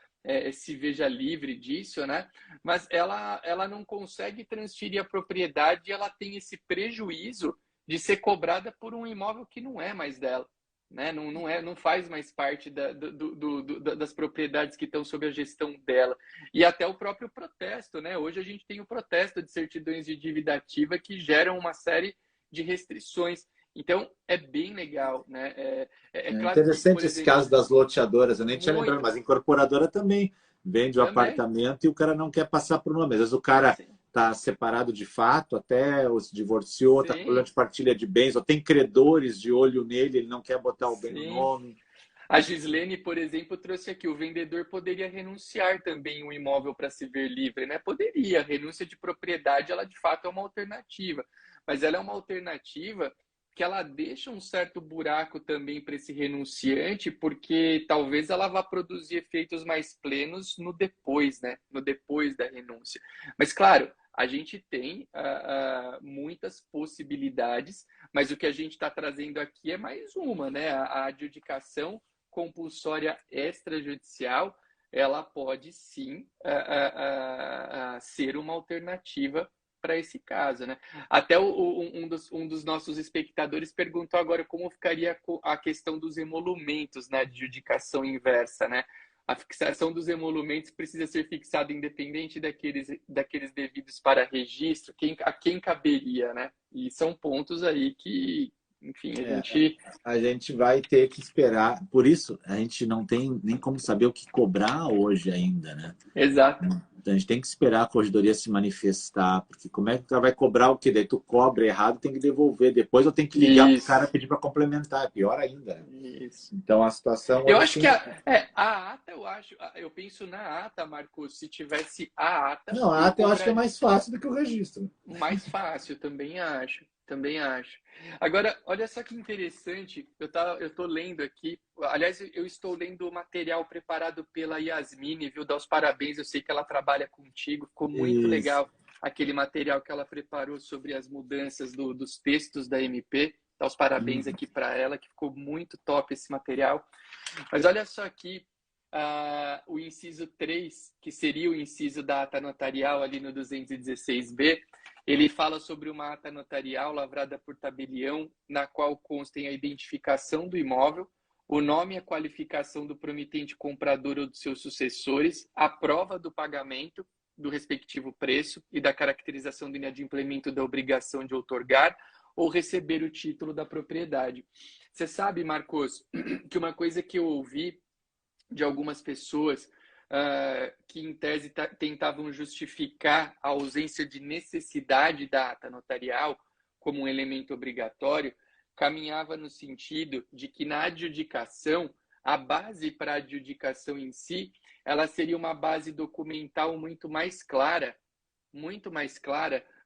se veja livre disso, né? Mas ela não consegue transferir a propriedade e ela tem esse prejuízo de ser cobrada por um imóvel que não é mais dela. Né? Não faz mais parte das propriedades que estão sob a gestão dela. E até o próprio protesto, né? Hoje a gente tem o protesto de certidões de dívida ativa que geram uma série de restrições. Então, é bem legal, né? Claro que, interessante por esse exemplo, caso das loteadoras, eu nem tinha lembrado, muito mas incorporadora também vende o também. apartamento e o cara não quer passar por nome. Às vezes o cara Sim. está separado de fato, até ou se divorciou, está com problema Sim, de partilha de bens, ou tem credores de olho nele, ele não quer botar o bem no sim. nome. A Gislene, por exemplo, trouxe aqui, o vendedor poderia renunciar também o imóvel para se ver livre, né? Poderia, a renúncia de propriedade, ela de fato é uma alternativa, mas ela é uma alternativa que ela deixa um certo buraco também para esse renunciante, porque talvez ela vá produzir efeitos mais plenos no depois, né? No depois da renúncia. Mas, claro, a gente tem muitas possibilidades, mas o que a gente está trazendo aqui é mais uma, né? A adjudicação compulsória extrajudicial, ela pode sim ser uma alternativa para esse caso, né? Até um dos nossos espectadores perguntou agora como ficaria a questão dos emolumentos na adjudicação inversa, né? A fixação dos emolumentos precisa ser fixada independente daqueles devidos para registro, a quem caberia, né? E são pontos aí que, enfim, a gente vai ter que esperar. Por isso, a gente não tem nem como saber o que cobrar hoje ainda, né? Exato. Então, a gente tem que esperar a corregedoria se manifestar, porque como é que ela vai cobrar o quê? Daí tu cobra errado, tem que devolver. Depois eu tenho que ligar para o cara pedir para complementar. É pior ainda, né? Isso. Então, a situação... Eu acho que a ata, eu penso na ata, Marcos, se tivesse a ata... Não, a ata eu acho que é mais fácil do que o registro. Mais fácil, também acho. Também acho. Agora, olha só que interessante, eu tô lendo aqui, aliás, eu estou lendo o material preparado pela Yasmine, viu? Dá os parabéns, eu sei que ela trabalha contigo, ficou muito legal aquele material que ela preparou sobre as mudanças dos textos da MP. Dá os parabéns aqui para ela, que ficou muito top esse material. Mas olha só aqui, o inciso 3, que seria o inciso da ata notarial ali no 216B, ele fala sobre uma ata notarial lavrada por tabelião, na qual constem a identificação do imóvel, o nome e a qualificação do promitente comprador ou dos seus sucessores, a prova do pagamento do respectivo preço e da caracterização do inadimplemento da obrigação de outorgar ou receber o título da propriedade. Você sabe, Marcos, que uma coisa que eu ouvi de algumas pessoas que, em tese, tentavam justificar a ausência de necessidade da ata notarial como um elemento obrigatório, caminhava no sentido de que, na adjudicação, a base para a adjudicação em si, ela seria uma base documental muito mais clara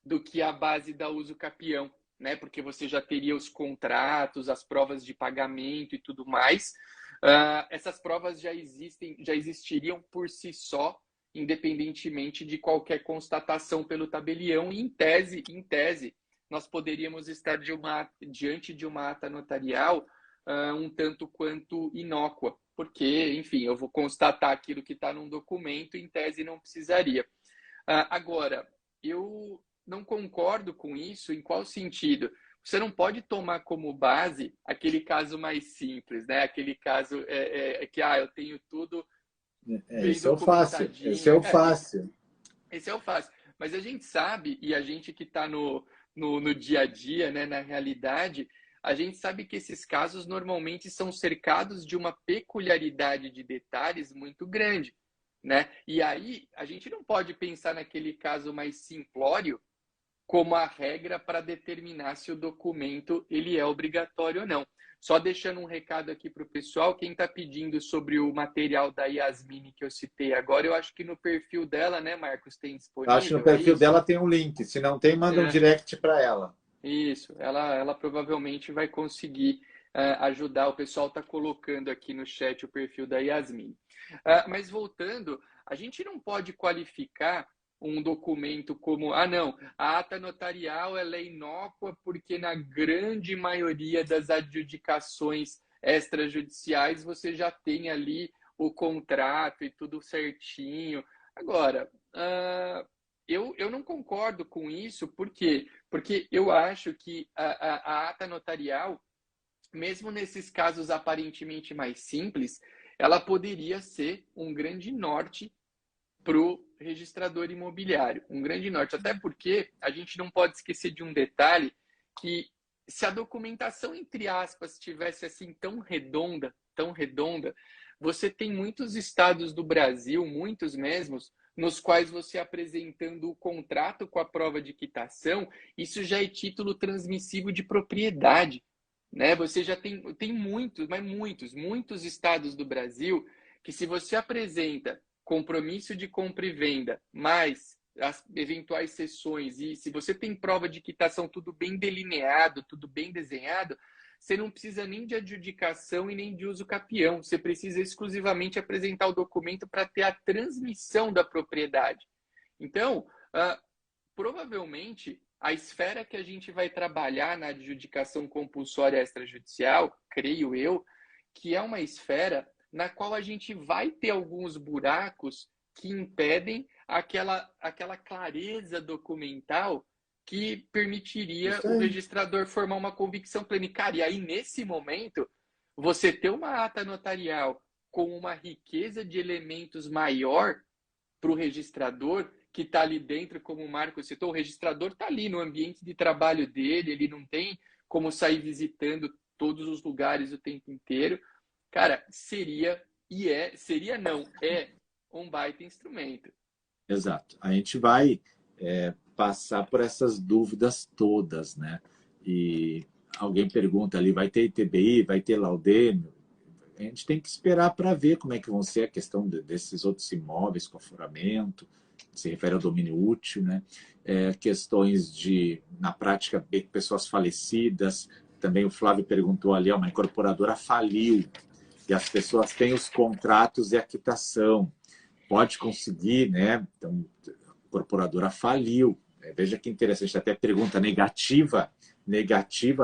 do que a base da uso capião, né? Porque você já teria os contratos, as provas de pagamento e tudo mais. Essas provas já existiriam por si só, independentemente de qualquer constatação pelo tabelião, e em tese, nós poderíamos estar diante de uma ata notarial um tanto quanto inócua, porque, enfim, eu vou constatar aquilo que está num documento, em tese não precisaria. Agora, eu não concordo com isso. Em qual sentido? Você não pode tomar como base aquele caso mais simples, né? Aquele caso que eu tenho tudo bem documentadinho. Esse é o fácil. Esse é o fácil. Mas a gente sabe, e a gente que está no dia a dia, né, na realidade, a gente sabe que esses casos normalmente são cercados de uma peculiaridade de detalhes muito grande, né? E aí a gente não pode pensar naquele caso mais simplório como a regra para determinar se o documento ele é obrigatório ou não. Só deixando um recado aqui para o pessoal, quem está pedindo sobre o material da Yasmine que eu citei agora, eu acho que no perfil dela, né, Marcos, tem disponível. Acho que no perfil dela tem um link. Se não tem, manda um direct para ela. Isso, ela provavelmente vai conseguir ajudar. O pessoal está colocando aqui no chat o perfil da Yasmine. Mas voltando, a gente não pode qualificar um documento como, não, a ata notarial ela é inócua porque na grande maioria das adjudicações extrajudiciais você já tem ali o contrato e tudo certinho. Agora, eu não concordo com isso, por quê? Porque eu acho que a ata notarial, mesmo nesses casos aparentemente mais simples, ela poderia ser um grande norte para o registrador imobiliário, um grande norte. Até porque a gente não pode esquecer de um detalhe, que se a documentação, entre aspas, tivesse assim tão redonda, você tem muitos estados do Brasil, muitos mesmos, nos quais você apresentando o contrato com a prova de quitação, isso já é título transmissivo de propriedade, né? Você já tem muitos, mas muitos estados do Brasil que, se você apresenta compromisso de compra e venda mais as eventuais sessões, e se você tem prova de quitação, tudo bem delineado, tudo bem desenhado, você não precisa nem de adjudicação e nem de uso capião. Você precisa exclusivamente apresentar o documento para ter a transmissão da propriedade. Então, provavelmente, a esfera que a gente vai trabalhar na adjudicação compulsória extrajudicial, creio eu, que é uma esfera na qual a gente vai ter alguns buracos que impedem aquela clareza documental que permitiria o registrador formar uma convicção plena. Cara, e aí, nesse momento, você ter uma ata notarial com uma riqueza de elementos maior para o registrador, que está ali dentro, como o Marco citou, o registrador está ali no ambiente de trabalho dele, ele não tem como sair visitando todos os lugares o tempo inteiro. Cara, é um baita instrumento. Exato. A gente vai passar por essas dúvidas todas, né? E alguém pergunta ali, vai ter ITBI, vai ter Laudêmio? A gente tem que esperar para ver como é que vão ser a questão desses outros imóveis com afloramento, se refere ao domínio útil, né? Questões de, na prática, pessoas falecidas. Também o Flávio perguntou ali, uma incorporadora faliu e as pessoas têm os contratos e a quitação. Pode conseguir, né? Então, a incorporadora faliu. Veja que interessante, até pergunta negativa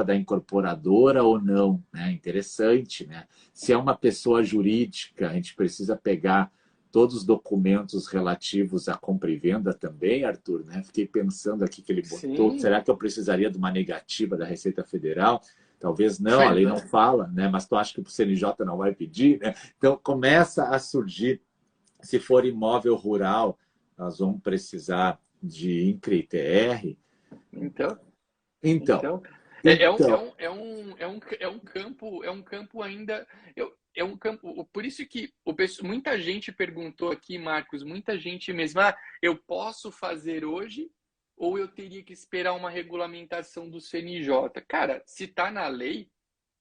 da incorporadora ou não, né? Interessante, né? Se é uma pessoa jurídica, a gente precisa pegar todos os documentos relativos à compra e venda também, Arthur, né? Fiquei pensando aqui que ele botou, Sim. será que eu precisaria de uma negativa da Receita Federal? Talvez não, a lei não fala, né? Mas tu acha que o CNJ não vai pedir, né? Então começa a surgir, se for imóvel rural, nós vamos precisar de INCRE e TR. Então, É um campo ainda. É um campo. Por isso que muita gente perguntou aqui, Marcos, muita gente mesmo, eu posso fazer hoje ou eu teria que esperar uma regulamentação do CNJ? Cara, se está na lei,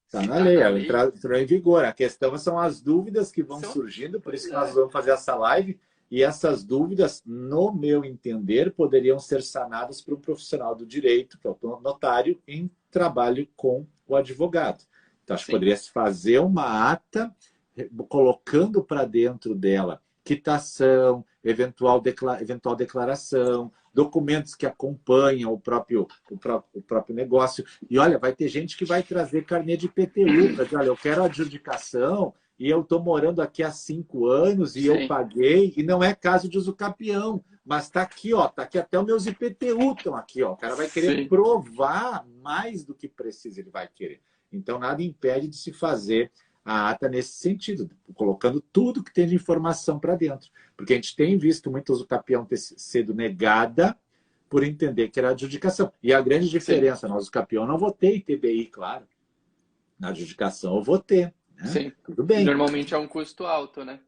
está na lei, entrou em vigor. A questão são as dúvidas que vão surgindo, por isso que nós vamos fazer essa live. E essas dúvidas, no meu entender, poderiam ser sanadas por um profissional do direito, que é o notário, em trabalho com o advogado. Então, acho que poderia se fazer uma ata colocando para dentro dela quitação, eventual declaração, documentos que acompanham o próprio negócio. E olha, vai ter gente que vai trazer carnê de IPTU para dizer, olha, eu quero adjudicação e eu estou morando aqui há 5 anos e eu paguei, e não é caso de usucapião, mas está aqui, ó, tá aqui até os meus IPTU estão aqui, ó. O cara vai querer provar mais do que precisa, ele vai querer. Então, nada impede de se fazer a ata nesse sentido, colocando tudo que tem de informação para dentro. Porque a gente tem visto muito usucapião ter sido negada por entender que era adjudicação. E a grande diferença no usucapião, eu não vou ter ITBI, claro. Na adjudicação eu vou ter. Né? Sim. Tudo bem. Normalmente é um custo alto, né?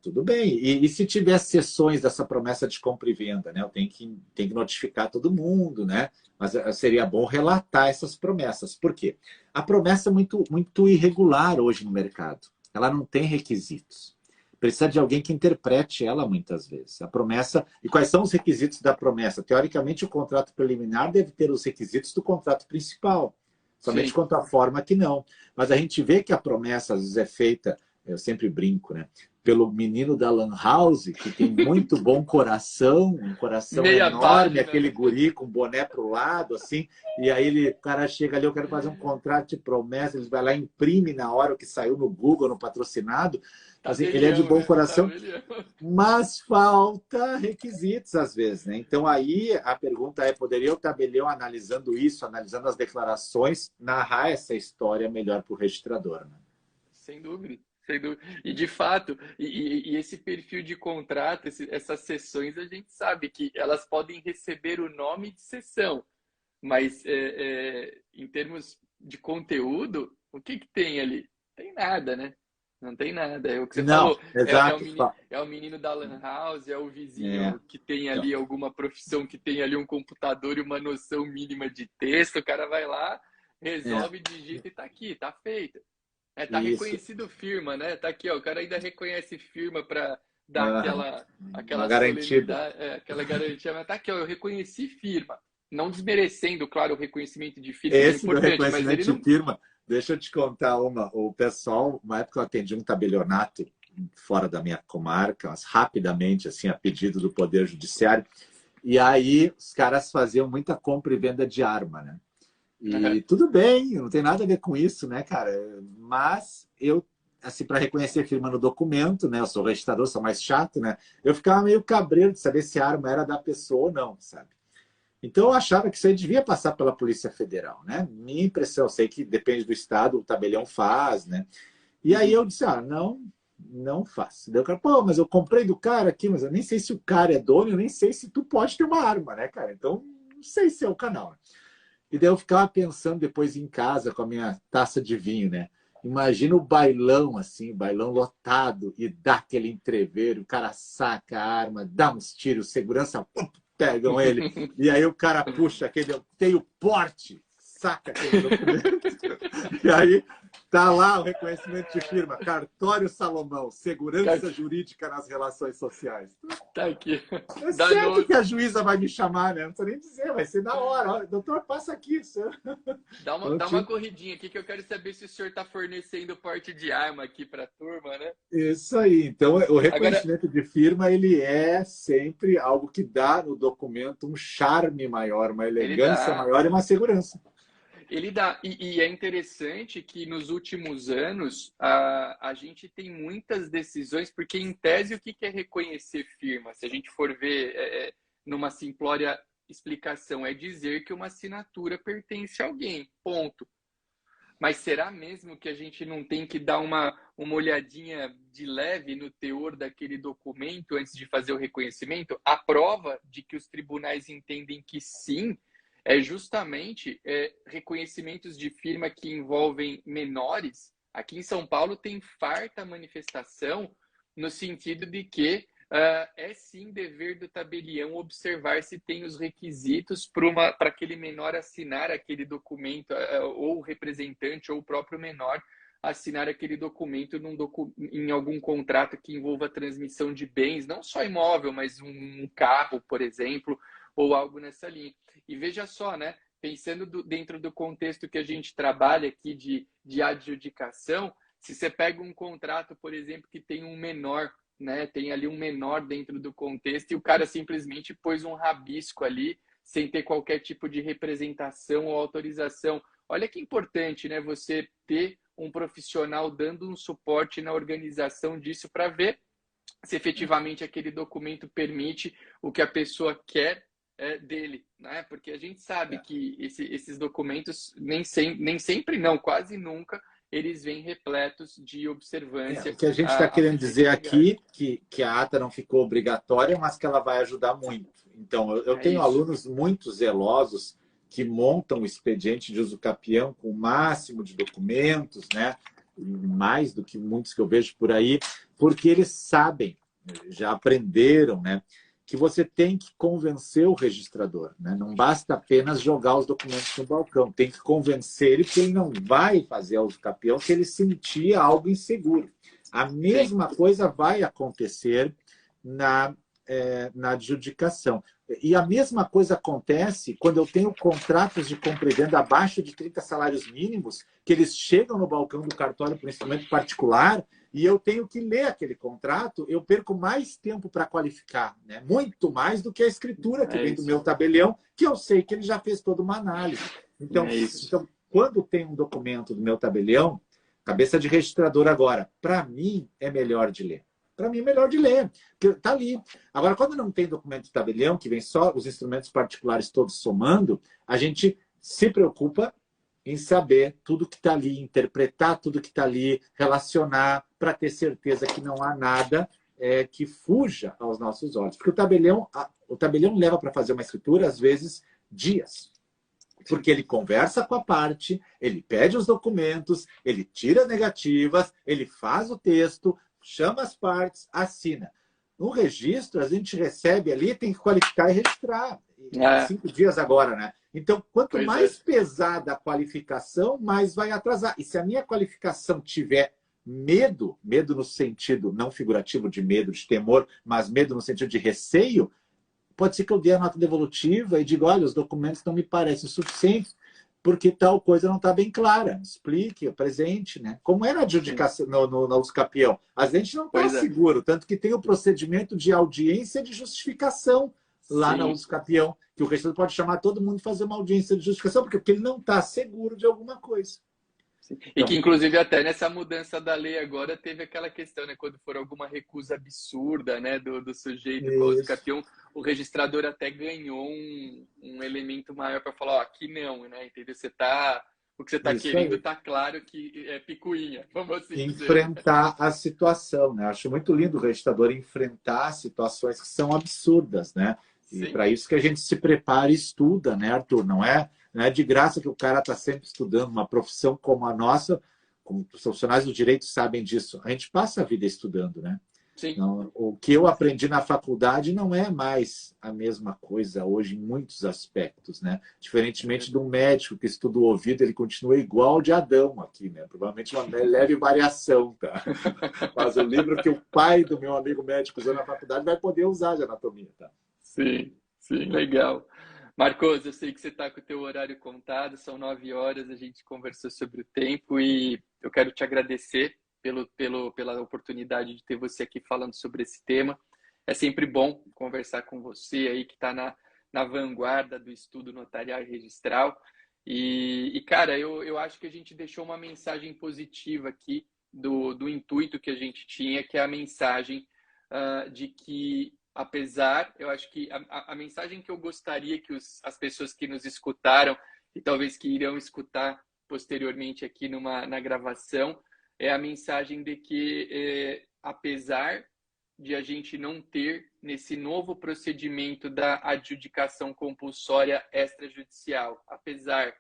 Tudo bem. E se tiver sessões dessa promessa de compra e venda, né? Eu tenho que notificar todo mundo, né? Mas seria bom relatar essas promessas. Por quê? A promessa é muito irregular hoje no mercado. Ela não tem requisitos. Precisa de alguém que interprete ela muitas vezes. A promessa. E quais são os requisitos da promessa? Teoricamente, o contrato preliminar deve ter os requisitos do contrato principal. Somente quanto à forma que não. Mas a gente vê que a promessa, às vezes, é feita, eu sempre brinco, né? Pelo menino da Lan House, que tem muito bom coração, um coração Meia enorme, página, aquele guri com boné pro lado, assim, e aí o cara chega ali, eu quero fazer um contrato de promessa, ele vai lá e imprime na hora o que saiu no Google, no patrocinado, assim, ele é de bom coração, mas falta requisitos às vezes, né? Então aí a pergunta é, poderia o tabelião, analisando isso, analisando as declarações, narrar essa história melhor para o registrador, né? Sem dúvida. E de fato, esse perfil de contrato, essas sessões, a gente sabe que elas podem receber o nome de sessão, mas em termos de conteúdo, o que tem ali? Não tem nada, né? Não tem nada. É o que você falou. Exato. É o menino da Lan House, é o vizinho que tem ali alguma profissão, que tem ali um computador e uma noção mínima de texto. O cara vai lá, resolve, digita e tá aqui, tá feito. Tá reconhecido firma, né? Tá aqui, ó. O cara ainda reconhece firma para dar uma aquela garantida. solenidade, aquela garantia. Mas tá aqui, ó, eu reconheci firma. Não desmerecendo, claro, o reconhecimento de firmas é Esse do importante, mas ele reconhecimento de não. firma, deixa eu te contar uma. O pessoal, uma época eu atendi um tabelionato fora da minha comarca, mas rapidamente, assim, a pedido do Poder Judiciário. E aí os caras faziam muita compra e venda de arma, né? Uhum. E tudo bem, não tem nada a ver com isso, né, cara? Mas eu, assim, para reconhecer a firma no documento, né? Eu sou registrador, sou mais chato, né? Eu ficava meio cabreiro de saber se a arma era da pessoa ou não, sabe? Então eu achava que isso aí devia passar pela Polícia Federal, né? Minha impressão, eu sei que depende do estado, o tabelião faz, né? E aí Uhum. eu disse, não faço. Daí o cara, pô, mas eu comprei do cara aqui, mas eu nem sei se o cara é dono, eu nem sei se tu pode ter uma arma, né, cara? Então, não sei se é o canal. E daí eu ficava pensando depois em casa com a minha taça de vinho, né? Imagina o bailão, assim, o bailão lotado, e dá aquele entreveiro, o cara saca a arma, dá uns tiros, segurança, pum, pegam ele, e aí o cara puxa aquele, tem o porte, saca aquele documento, e aí tá lá o reconhecimento de firma, cartório Salomão, segurança jurídica nas relações sociais. Tá aqui. É certo Danoso. que a juíza vai me chamar, né? Não precisa nem dizer, vai ser na hora. Ó, doutor, passa aqui. Dá uma corridinha aqui que eu quero saber se o senhor está fornecendo porte de arma aqui para a turma, né? Isso aí. Então, o Agora, reconhecimento de firma, ele é sempre algo que dá no documento um charme maior, uma ele elegância dá. maior e uma segurança. Ele dá. E é interessante que nos últimos anos a gente tem muitas decisões, porque em tese o que é reconhecer firma? Se a gente for ver numa simplória explicação, é dizer que uma assinatura pertence a alguém, ponto. Mas será mesmo que a gente não tem que dar uma olhadinha de leve no teor daquele documento antes de fazer o reconhecimento? A prova de que os tribunais entendem que sim é justamente reconhecimentos de firma que envolvem menores. Aqui em São Paulo tem farta manifestação no sentido de que é sim dever do tabelião observar se tem os requisitos para aquele menor assinar aquele documento, ou o representante ou o próprio menor assinar aquele documento em algum contrato que envolva a transmissão de bens, não só imóvel, mas um carro, por exemplo, ou algo nessa linha. E veja só, né? Pensando dentro do contexto que a gente trabalha aqui de adjudicação, se você pega um contrato, por exemplo, que tem um menor, né? Tem ali um menor dentro do contexto e o cara simplesmente pôs um rabisco ali sem ter qualquer tipo de representação ou autorização. Olha que importante, né? Você ter um profissional dando um suporte na organização disso para ver se efetivamente aquele documento permite o que a pessoa quer dele, né? Porque a gente sabe que esses documentos nem sempre não, quase nunca eles vêm repletos de observância O que a gente está a querendo dizer princípios legais. aqui, que a ata não ficou obrigatória, mas que ela vai ajudar muito. Então, eu É tenho isso. alunos muito zelosos que montam o expediente de uso capião com o máximo de documentos, né? Mais do que muitos que eu vejo por aí, porque eles sabem, já aprenderam, né? Que você tem que convencer o registrador, né? Não basta apenas jogar os documentos no balcão, tem que convencer ele que ele não vai fazer uso capião se ele sentir algo inseguro. A mesma coisa vai acontecer na adjudicação. E a mesma coisa acontece quando eu tenho contratos de compra e venda abaixo de 30 salários mínimos, que eles chegam no balcão do cartório para um instrumento particular e eu tenho que ler aquele contrato, eu perco mais tempo para qualificar, né? Muito mais do que a escritura que vem do meu tabelião, que eu sei que ele já fez toda uma análise. Então, quando tem um documento do meu tabelião, cabeça de registrador agora, para mim é melhor de ler. Para mim é melhor de ler, porque está ali. Agora, quando não tem documento de tabelião, que vem só os instrumentos particulares todos somando, a gente se preocupa em saber tudo que está ali, interpretar tudo que está ali, relacionar, para ter certeza que não há nada que fuja aos nossos olhos. Porque o tabelião leva para fazer uma escritura, às vezes, dias. Porque ele conversa com a parte, ele pede os documentos, ele tira as negativas, ele faz o texto, chama as partes, assina. No registro, a gente recebe ali, tem que qualificar e registrar. 5 dias agora, né? Então, quanto mais pesada a qualificação, mais vai atrasar. E se a minha qualificação tiver medo, medo no sentido não figurativo de medo, de temor, mas medo no sentido de receio, pode ser que eu dê a nota devolutiva e diga, olha, os documentos não me parecem suficientes, porque tal coisa não está bem clara. Explique, apresente, né? Como é na adjudicação, no usucapião. A gente não está seguro, tanto que tem o procedimento de audiência de justificação lá na usucapião, que o registrador pode chamar todo mundo e fazer uma audiência de justificação, porque ele não está seguro de alguma coisa. Sim. E que, inclusive, até nessa mudança da lei agora teve aquela questão, né? Quando for alguma recusa absurda, né, do sujeito com o usucapião, o registrador até ganhou um elemento maior para falar, ó, aqui não, né? Entendeu? O que você está querendo está claro que é picuinha, vamos assim enfrentar dizer. A situação, né? Acho muito lindo o registrador enfrentar situações que são absurdas, né? E para isso que a gente se prepara e estuda, né, Arthur? Não é de graça que o cara está sempre estudando. Uma profissão como a nossa, como os profissionais do direito sabem disso, a gente passa a vida estudando, né? Sim. Então, o que eu aprendi na faculdade não é mais a mesma coisa hoje em muitos aspectos, né? Diferentemente de um médico que estuda o ouvido, ele continua igual ao de Adão aqui, né? Provavelmente uma leve variação, tá? Mas o livro que o pai do meu amigo médico usou na faculdade vai poder usar de anatomia, tá? Sim, legal. Marcos, eu sei que você está com o teu horário contado, são 9 horas, a gente conversou sobre o tempo e eu quero te agradecer pela oportunidade de ter você aqui falando sobre esse tema. É sempre bom conversar com você aí que está na vanguarda do estudo notarial e registral. E cara, eu acho que a gente deixou uma mensagem positiva aqui do intuito que a gente tinha, que é a mensagem de que, apesar, eu acho que a mensagem que eu gostaria que as pessoas que nos escutaram e talvez que irão escutar posteriormente aqui na gravação, é a mensagem de que, apesar de a gente não ter, nesse novo procedimento da adjudicação compulsória extrajudicial, apesar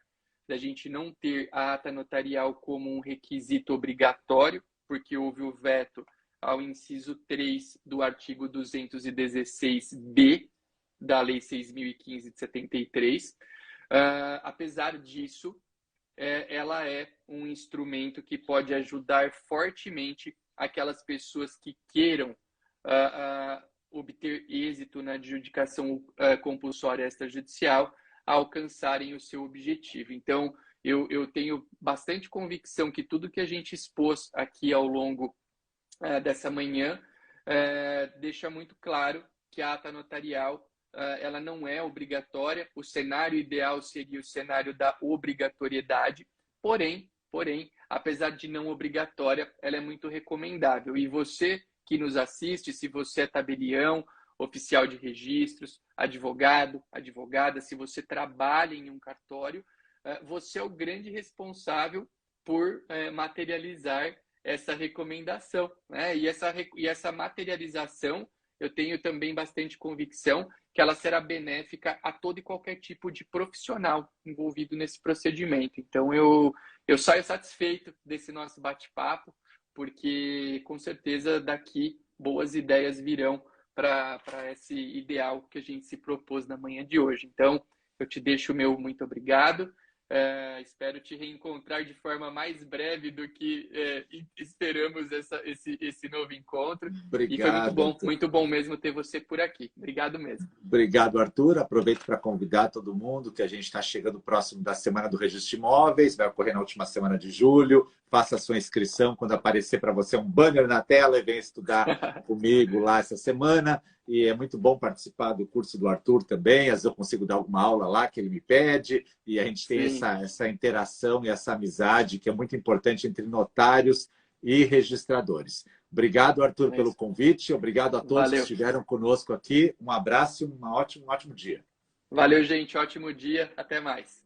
da gente não ter a ata notarial como um requisito obrigatório, porque houve o veto ao inciso 3 do artigo 216b da Lei 6.015 de 73, apesar disso, ela é um instrumento que pode ajudar fortemente aquelas pessoas que queiram obter êxito na adjudicação compulsória extrajudicial a alcançarem o seu objetivo. Então, eu tenho bastante convicção que tudo que a gente expôs aqui ao longo dessa manhã deixa muito claro que a ata notarial ela não é obrigatória. O cenário ideal seria o cenário da obrigatoriedade, porém, apesar de não obrigatória, ela é muito recomendável. E você que nos assiste, se você é tabelião, oficial de registros, advogado, advogada, se você trabalha em um cartório, você é o grande responsável por materializar essa recomendação, né? E essa materialização, eu tenho também bastante convicção que ela será benéfica a todo e qualquer tipo de profissional envolvido nesse procedimento. Então, eu saio satisfeito desse nosso bate-papo, porque, com certeza, daqui boas ideias virão para esse ideal que a gente se propôs na manhã de hoje. Então, eu te deixo o meu muito obrigado. Espero te reencontrar de forma mais breve do que esperamos esse novo encontro. Obrigado, e foi muito bom mesmo ter você por aqui. Obrigado mesmo. Obrigado, Arthur. Aproveito para convidar todo mundo que a gente está chegando próximo da Semana do Registro de Imóveis, vai ocorrer na última semana de julho. Faça a sua inscrição quando aparecer para você um banner na tela e venha estudar comigo lá essa semana. E é muito bom participar do curso do Arthur também. Às vezes eu consigo dar alguma aula lá que ele me pede. E a gente tem essa interação e essa amizade que é muito importante entre notários e registradores. Obrigado, Arthur, pelo convite. Obrigado a todos que estiveram conosco aqui. Um abraço e um ótimo dia. Valeu, gente. Ótimo dia. Até mais.